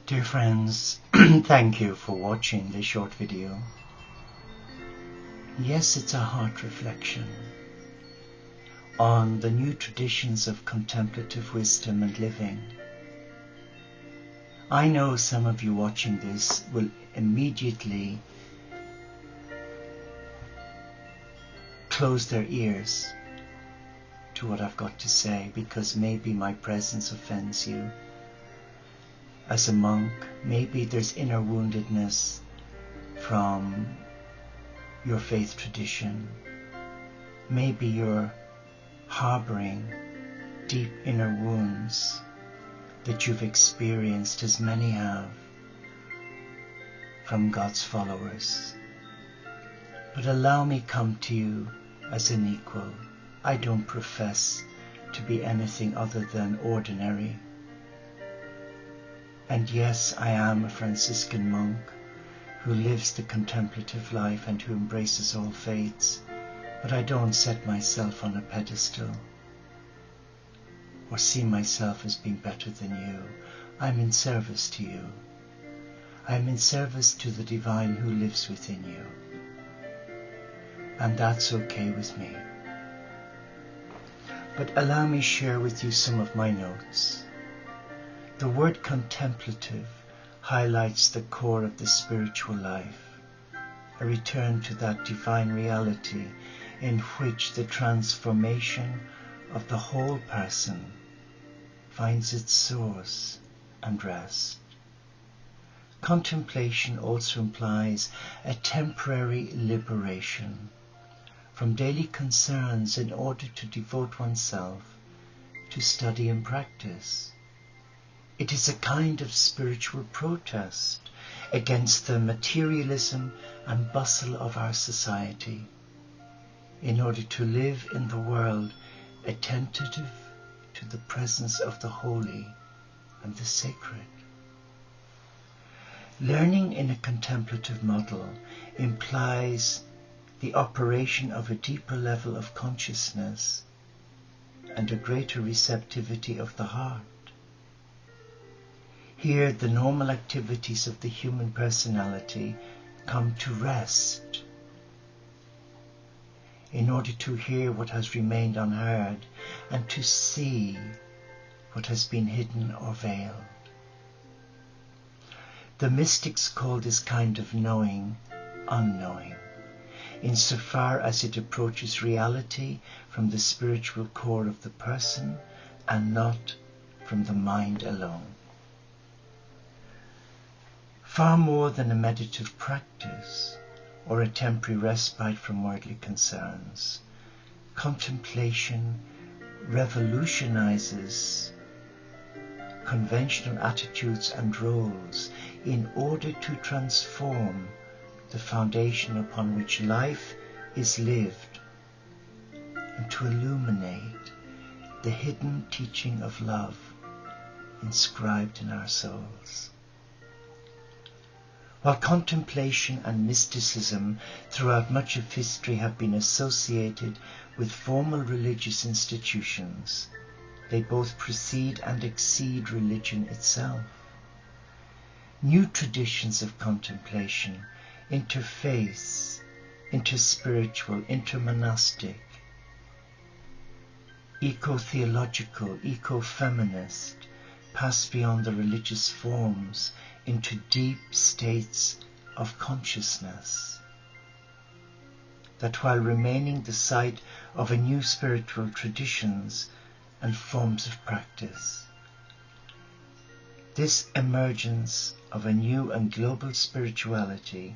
Dear friends, thank you for watching this short video. Yes, it's a heart reflection on the new traditions of contemplative wisdom and living. I know some of you watching this will immediately close their ears to what I've got to say because maybe my presence offends you. As a monk, maybe there's inner woundedness from your faith tradition. Maybe you're harboring deep inner wounds that you've experienced, as many have, from God's followers. But allow me come to you as an equal. I don't profess to be anything other than ordinary. And yes, I am a Franciscan monk who lives the contemplative life and who embraces all faiths, but I don't set myself on a pedestal or see myself as being better than you. I'm in service to you. I'm in service to the divine who lives within you. And that's okay with me. But allow me share with you some of my notes. The word contemplative highlights the core of the spiritual life, a return to that divine reality in which the transformation of the whole person finds its source and rest. Contemplation also implies a temporary liberation from daily concerns in order to devote oneself to study and practice. It is a kind of spiritual protest against the materialism and bustle of our society in order to live in the world attentive to the presence of the holy and the sacred. Learning in a contemplative model implies the operation of a deeper level of consciousness and a greater receptivity of the heart. Here, the normal activities of the human personality come to rest in order to hear what has remained unheard and to see what has been hidden or veiled. The mystics call this kind of knowing unknowing, insofar as it approaches reality from the spiritual core of the person and not from the mind alone. Far more than a meditative practice or a temporary respite from worldly concerns, contemplation revolutionizes conventional attitudes and roles in order to transform the foundation upon which life is lived and to illuminate the hidden teaching of love inscribed in our souls. While contemplation and mysticism throughout much of history have been associated with formal religious institutions, they both precede and exceed religion itself. New traditions of contemplation, interfaith, interspiritual, intermonastic, eco-theological, eco-feminist, pass beyond the religious forms into deep states of consciousness, that while remaining the site of a new spiritual traditions and forms of practice. This emergence of a new and global spirituality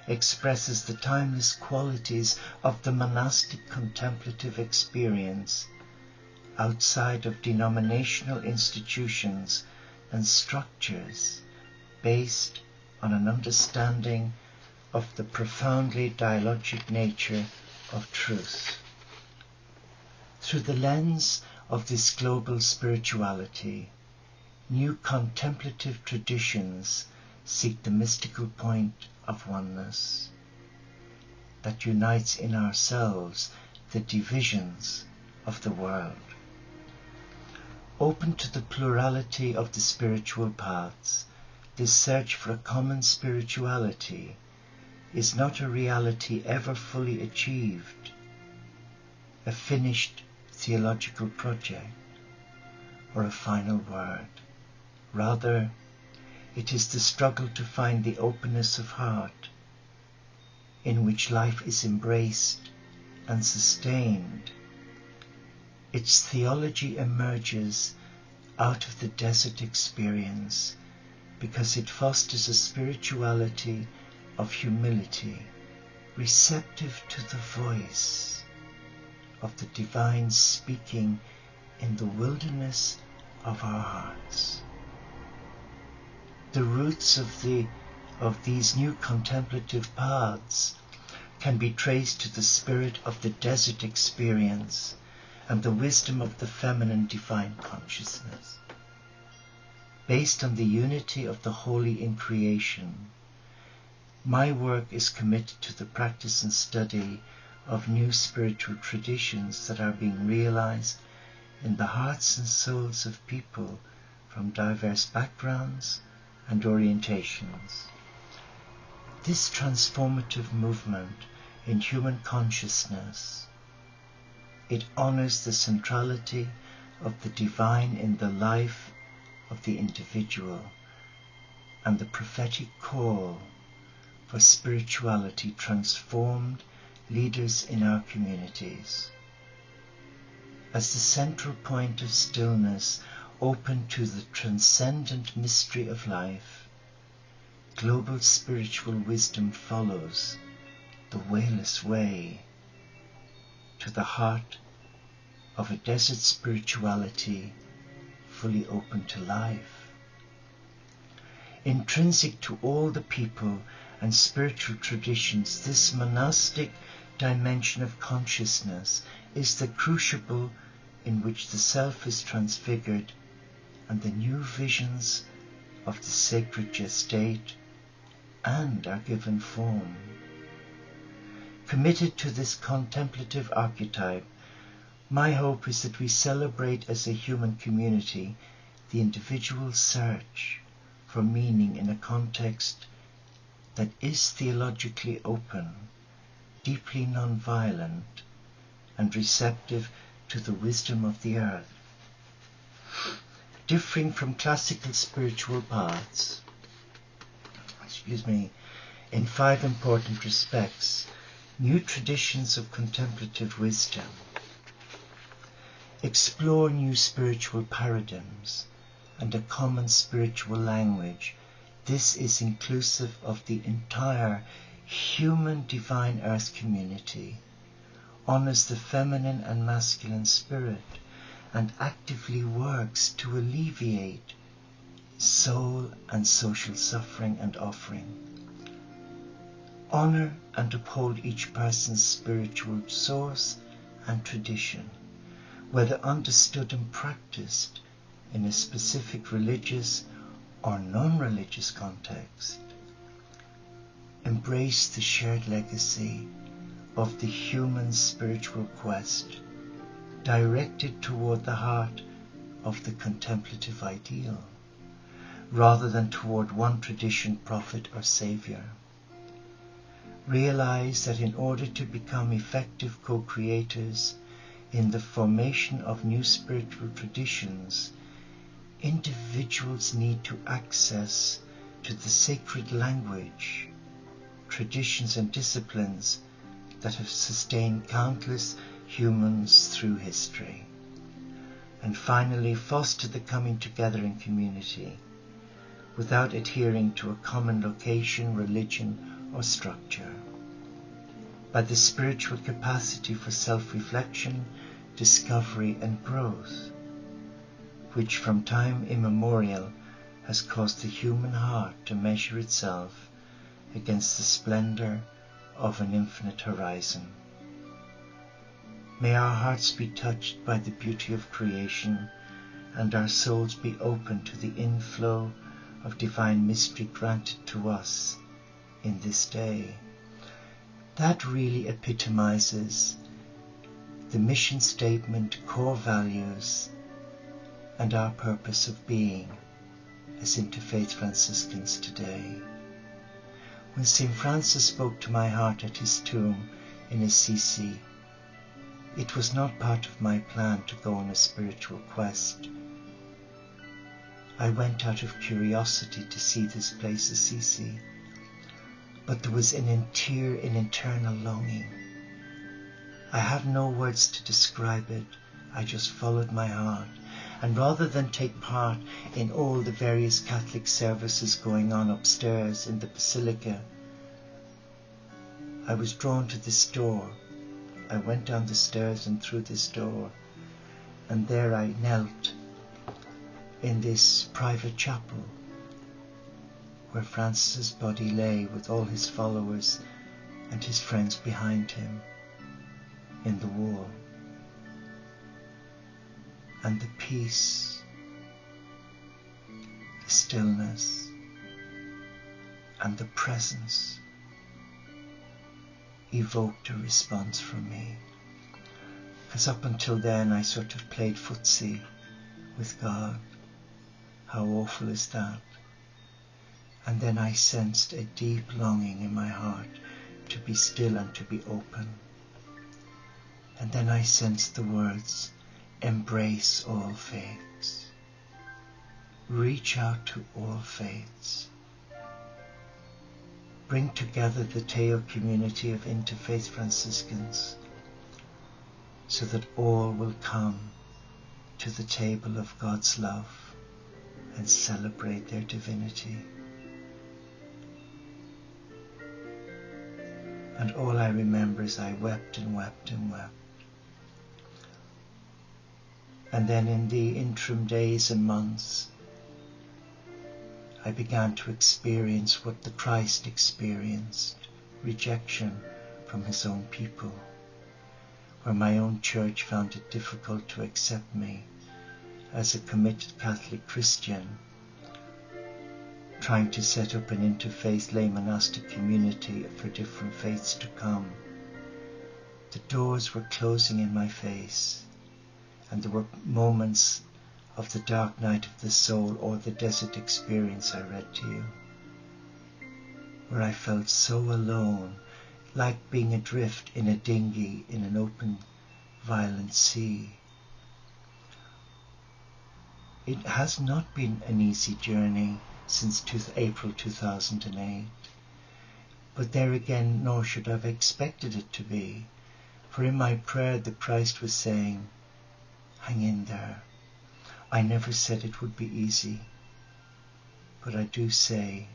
expresses the timeless qualities of the monastic contemplative experience outside of denominational institutions and structures based on an understanding of the profoundly dialogic nature of truth. Through the lens of this global spirituality, new contemplative traditions seek the mystical point of oneness that unites in ourselves the divisions of the world. Open to the plurality of the spiritual paths, this search for a common spirituality is not a reality ever fully achieved, a finished theological project, or a final word. Rather, it is the struggle to find the openness of heart in which life is embraced and sustained. Its theology emerges out of the desert experience because it fosters a spirituality of humility, receptive to the voice of the divine speaking in the wilderness of our hearts. The roots of these new contemplative paths can be traced to the spirit of the desert experience and the wisdom of the feminine divine consciousness. Based on the unity of the holy in creation, my work is committed to the practice and study of new spiritual traditions that are being realized in the hearts and souls of people from diverse backgrounds and orientations. This transformative movement in human consciousness, it honors the centrality of the divine in the life of the individual and the prophetic call for spirituality transformed leaders in our communities. As the central point of stillness open to the transcendent mystery of life, global spiritual wisdom follows the wayless way to the heart of a desert spirituality fully open to life. Intrinsic to all the people and spiritual traditions, this monastic dimension of consciousness is the crucible in which the self is transfigured and the new visions of the sacred gestate and are given form. Committed to this contemplative archetype, my hope is that we celebrate as a human community the individual search for meaning in a context that is theologically open, deeply non-violent, and receptive to the wisdom of the earth. Differing from classical spiritual paths, in 5 important respects, new traditions of contemplative wisdom explore new spiritual paradigms and a common spiritual language. This is inclusive of the entire human divine earth community, honors the feminine and masculine spirit, and actively works to alleviate soul and social suffering and offering. Honor and uphold each person's spiritual source and tradition, whether understood and practiced in a specific religious or non-religious context. Embrace the shared legacy of the human spiritual quest, directed toward the heart of the contemplative ideal, rather than toward one tradition, prophet, or savior. Realize that in order to become effective co-creators in the formation of new spiritual traditions, individuals need to access to the sacred language, traditions and disciplines that have sustained countless humans through history. And finally, foster the coming together in community without adhering to a common location, religion, or structure. By the spiritual capacity for self-reflection, discovery, and growth, which from time immemorial has caused the human heart to measure itself against the splendor of an infinite horizon. May our hearts be touched by the beauty of creation and our souls be open to the inflow of divine mystery granted to us in this day. That really epitomizes the mission statement, core values, and our purpose of being as Interfaith Franciscans today. When St. Francis spoke to my heart at his tomb in Assisi, it was not part of my plan to go on a spiritual quest. I went out of curiosity to see this place, Assisi, but there was an internal longing. I have no words to describe it. I just followed my heart, and rather than take part in all the various Catholic services going on upstairs in the Basilica, I was drawn to this door. I went down the stairs and through this door, and there I knelt in this private chapel where Francis's body lay with all his followers and his friends behind him in the wall. And the peace, the stillness, and the presence evoked a response from me. Because up until then I sort of played footsie with God. How awful is that? And then I sensed a deep longing in my heart to be still and to be open. And then I sensed the words, embrace all faiths. Reach out to all faiths. Bring together the Teo community of Interfaith Franciscans so that all will come to the table of God's love and celebrate their divinity. And all I remember is I wept and wept and wept. And then in the interim days and months, I began to experience what the Christ experienced, rejection from his own people, where my own church found it difficult to accept me as a committed Catholic Christian, trying to set up an interfaith lay monastic community for different faiths to come. The doors were closing in my face, and there were moments of the dark night of the soul or the desert experience I read to you, where I felt so alone, like being adrift in a dinghy in an open, violent sea. It has not been an easy journey since April 2008, but there again, nor should I have expected it to be, for in my prayer the Christ was saying, hang in there. I never said it would be easy, but I do say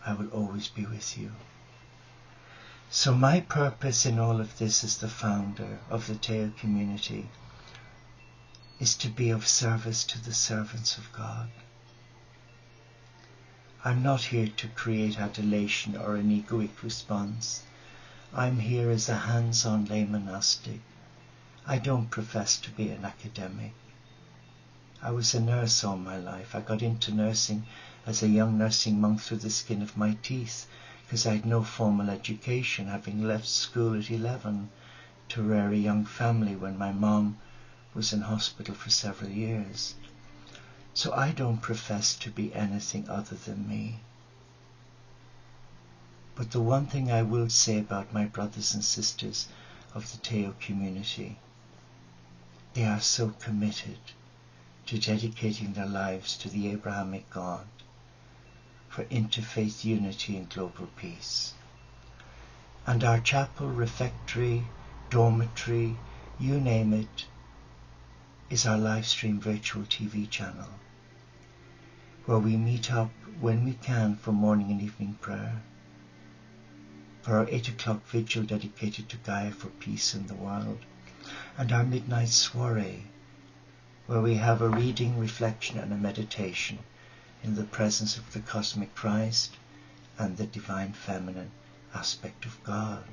I will always be with you. So my purpose in all of this as the founder of the Teo community is to be of service to the servants of God. I'm not here to create adulation or an egoic response. I'm here as a hands-on lay monastic. I don't profess to be an academic. I was a nurse all my life. I got into nursing as a young nursing monk through the skin of my teeth because I had no formal education, having left school at 11 to rear a young family when my mom was in hospital for several years. So I don't profess to be anything other than me. But the one thing I will say about my brothers and sisters of the Teo community, they are so committed to dedicating their lives to the Abrahamic God for interfaith unity and global peace. And our chapel, refectory, dormitory, you name it, is our live stream virtual TV channel, where we meet up when we can for morning and evening prayer, for our 8 o'clock vigil dedicated to Gaia for peace in the world, and our midnight soiree, where we have a reading, reflection and a meditation in the presence of the cosmic Christ and the divine feminine aspect of God.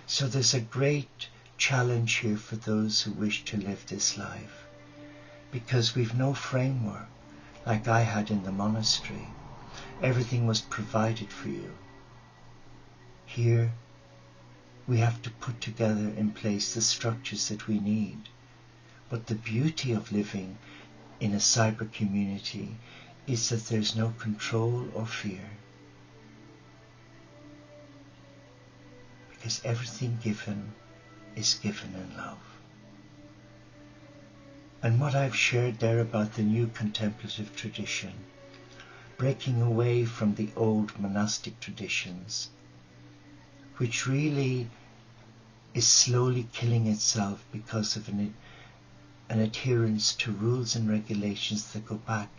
So there's a great challenge here for those who wish to live this life, because we've no framework like I had in the monastery. Everything was provided for you. Here we have to put together in place the structures that we need. But the beauty of living in a cyber community is that there's no control or fear. Because everything given is given in love. And what I've shared there about the new contemplative tradition, breaking away from the old monastic traditions, which really is slowly killing itself because of an adherence to rules and regulations that go back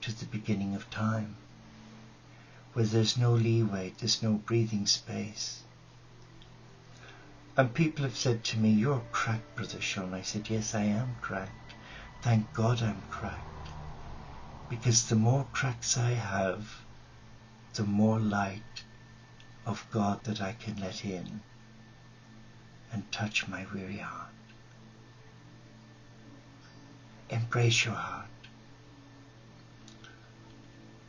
to the beginning of time, where there's no leeway, there's no breathing space. And people have said to me, "You're cracked, Brother Sean." I said, "Yes, I am cracked. Thank God I'm cracked. Because the more cracks I have, the more light of God that I can let in and touch my weary heart." Embrace your heart.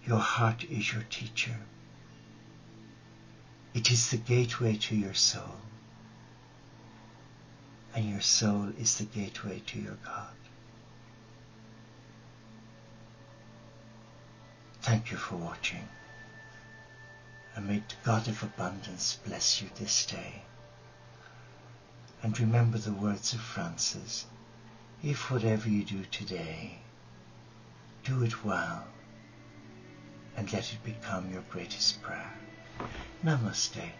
Your heart is your teacher. It is the gateway to your soul. And your soul is the gateway to your God. Thank you for watching. And may the God of abundance bless you this day. And remember the words of Francis, if whatever you do today, do it well, and let it become your greatest prayer. Namaste.